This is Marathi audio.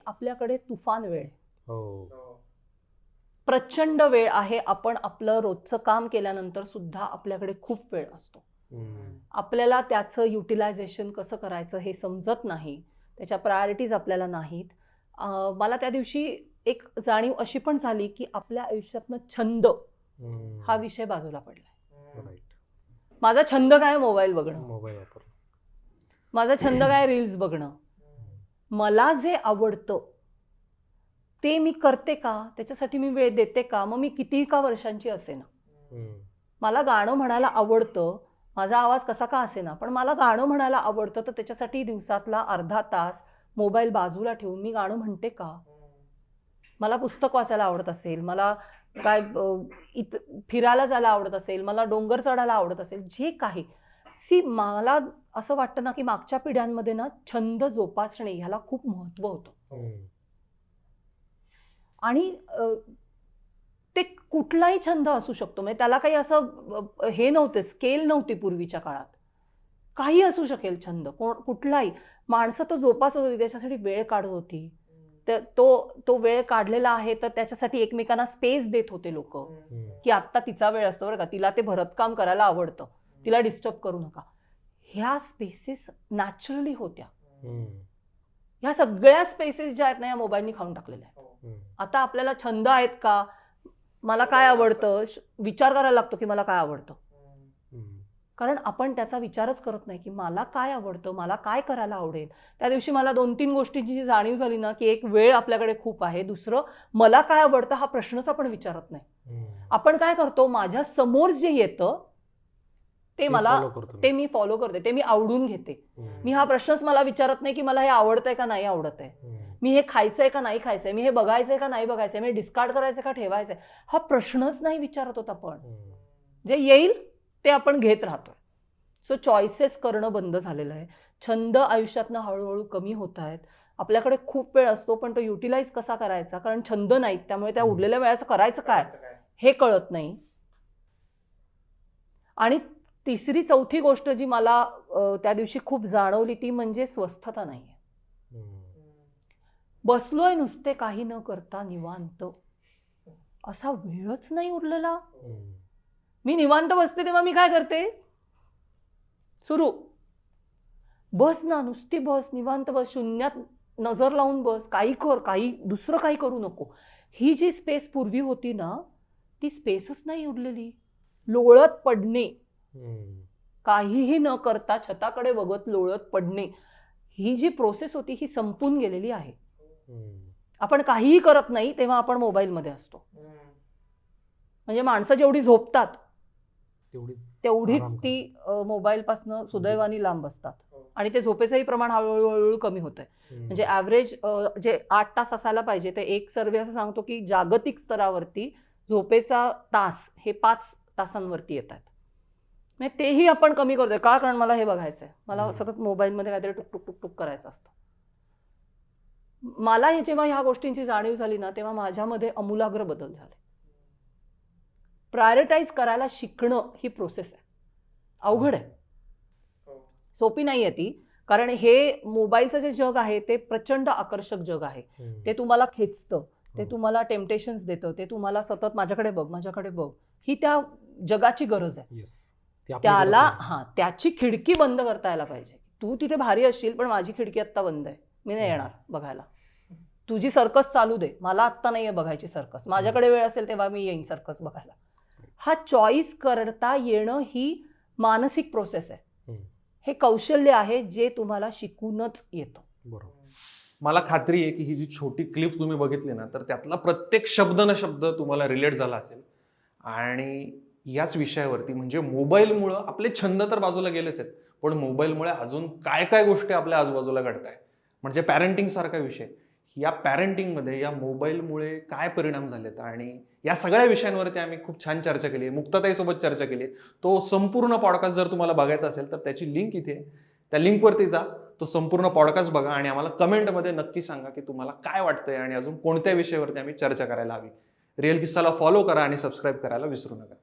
आपल्याकडे तुफान वेळ आहे. हो. प्रचंड वेळ आहे. आपण आपलं रोजचं काम केल्यानंतर सुद्धा आपल्याकडे खूप वेळ असतो. आपल्याला त्याचं युटिलायझेशन कसं करायचं हे समजत नाही. त्याच्या प्रायोरिटीज आपल्याला नाहीत. मला त्या दिवशी एक जाणीव अशी पण झाली की आपल्या आयुष्यातनं छंद हा विषय बाजूला पडलाय. राईट. माझा छंद काय? मोबाईल बघणं. मोबाईल वापर. माझा छंद काय? रील्स बघणं. मला जे आवडतं ते मी करते का? त्याच्यासाठी मी वेळ देते का? मग मी कितीही का वर्षांची असेना. मला गाणं म्हणायला आवडतं. माझा आवाज कसा का असेना, पण मला गाणं म्हणायला आवडतं, तर त्याच्यासाठी दिवसातला अर्धा तास मोबाईल बाजूला ठेवून मी गाणं म्हणते का? मला पुस्तक वाचायला आवडत असेल, मला काय फिरायला जायला आवडत असेल, मला डोंगर चढायला आवडत असेल, जे काही मला असं वाटतं ना की मागच्या पिढ्यांमध्ये ना छंद जोपासणे ह्याला खूप महत्व होतं. आणि ते कुठलाही छंद असू शकतो. म्हणजे त्याला काही असं हे नव्हते, स्केल नव्हती पूर्वीच्या काळात. काही असू शकेल छंद, कुठलाही. माणसं तो जोपासत होती, त्याच्यासाठी वेळ काढत होती. तो वेळ काढलेला आहे तर त्याच्यासाठी एकमेकांना स्पेस देत होते लोक, की आत्ता तिचा वेळ असतो बरं का, तिला ते भरतकाम करायला आवडतं, तिला डिस्टर्ब करू नका. ह्या स्पेसेस नॅचरली होत्या. ह्या सगळ्या स्पेसेस ज्या आहेत ना या मोबाईलनी खाऊन टाकलेल्या आहेत. आता आपल्याला छंद आहेत का? मला काय आवडतं विचार करायला लागतो की मला काय आवडतं, कारण आपण त्याचा विचारच करत नाही की मला काय आवडतं, मला काय करायला आवडेल. त्या दिवशी मला 2-3 गोष्टींची जी जाणीव झाली ना की एक वेळ आपल्याकडे खूप आहे, दुसरं मला काय आवडतं हा प्रश्नच आपण विचारत नाही. आपण काय करतो, माझ्या समोर जे येतं ते मी फॉलो करते, ते मी आवडून घेते. मी हा प्रश्नच मला विचारत नाही की मला हे आवडतंय का नाही आवडत आहे, मी हे खायचंय का नाही खायचंय, मी हे बघायचंय का नाही बघायचंय, मी डिस्कार्ड करायचंय का ठेवायचंय, हा प्रश्नच नाही विचारत होत आपण. जे येईल ते आपण घेत राहतो. सो चॉईसेस करणं बंद झालेलं आहे. छंद आयुष्यातनं हळूहळू कमी होत आहेत. आपल्याकडे खूप वेळ असतो पण तो युटिलाइज कसा करायचा, कारण छंद नाहीत, त्यामुळे त्या उरलेल्या वेळाचं करायचं काय हे कळत नाही. आणि तिसरी चौथी गोष्ट जी मला त्या दिवशी खूप जाणवली ती म्हणजे स्वस्थता नाहीये. बसलोय नुसते काही न करता निवांत, असा वेळच नाही उरलेला. मी निवांत बसते तेव्हा मी काय करते, सुरू बस ना, नुसती बस, निवांत बस, शून्यात नजर लावून बस, काही कर, काही दुसरं काही करू नको. ही जी स्पेस पूर्वी होती ना ती स्पेसच नाही उरलेली. लोळत पडणे, काहीही न करता छताकडे बघत लोळत पडणे, ही जी प्रोसेस होती ही संपून गेलेली आहे. आपण काहीही करत नाही तेव्हा आपण मोबाईलमध्ये असतो. म्हणजे माणसं जेवढी झोपतात तेवढीच ती मोबाईल पासून सुदैवाने लांब असतात. आणि ते झोपेचंही प्रमाण हळूहळू कमी होत आहे. म्हणजे ॲव्हरेज जे 8 तास असायला पाहिजे ते एक सर्वे असं सांगतो की जागतिक स्तरावरती झोपेचा तास हे 5 तासांवरती येत आहेत. म्हणजे तेही आपण कमी करतोय का, कारण मला हे बघायचंय, मला सतत मोबाईलमध्ये काहीतरी टुक टुक टुक टुक करायचं असतं. मला जेव्हा ह्या गोष्टींची जाणीव झाली ना तेव्हा माझ्यामध्ये आमूलाग्र बदल झाले. प्रायोरिटाईज करायला शिकणं ही प्रोसेस आहे, अवघड आहे, सोपी नाही आहे ती. कारण हे मोबाईलचं जे जग आहे ते प्रचंड आकर्षक जग आहे. ते तुम्हाला खेचतं, ते तुम्हाला टेम्पटेशन्स देतं, ते तुम्हाला सतत माझ्याकडे बघ माझ्याकडे बघ, ही त्या जगाची गरज आहे. त्याला त्याची खिडकी बंद करता यायला पाहिजे. तू तिथे भारी असशील पण माझी खिडकी आत्ता बंद आहे, मी नाही येणार बघायला. तुझी सर्कस चालू दे, मला आत्ता नाहीये बघायची सर्कस, माझ्याकडे वेळ असेल तेव्हा मी येईन सर्कस बघायला. हा चॉईस करता येणं ही मानसिक प्रोसेस आहे. हे कौशल्य आहे जे तुम्हाला शिकूनच येतं. बरोबर. मला खात्री आहे की ही जी छोटी क्लिप तुम्ही बघितली ना तर त्यातला प्रत्येक शब्द न शब्द तुम्हाला रिलेट झाला असेल. आणि याच विषयावरती म्हणजे मोबाईलमुळं आपले छंद तर बाजूला गेलेच आहेत, पण मोबाईलमुळे अजून काय काय गोष्टी आपल्या आजूबाजूला घडताय. म्हणजे पॅरेंटिंग सारखा विषय, या पॅरेंटिंगमध्ये या मोबाईलमुळे काय परिणाम झालेत आणि या सगळ्या विषयांवरती आम्ही खूप छान चर्चा केली आहे, मुक्ताताईसोबत चर्चा केली आहे. तो संपूर्ण पॉडकास्ट जर तुम्हाला बघायचा असेल तर त्याची लिंक इथे आहे, त्या लिंकवरती जा, तो संपूर्ण पॉडकास्ट बघा आणि आम्हाला कमेंटमध्ये नक्की सांगा की तुम्हाला काय वाटतंय आणि अजून कोणत्या विषयावरती आम्ही चर्चा करायला हवी. रिअल किस्साला फॉलो करा आणि सबस्क्राईब करायला विसरू नका.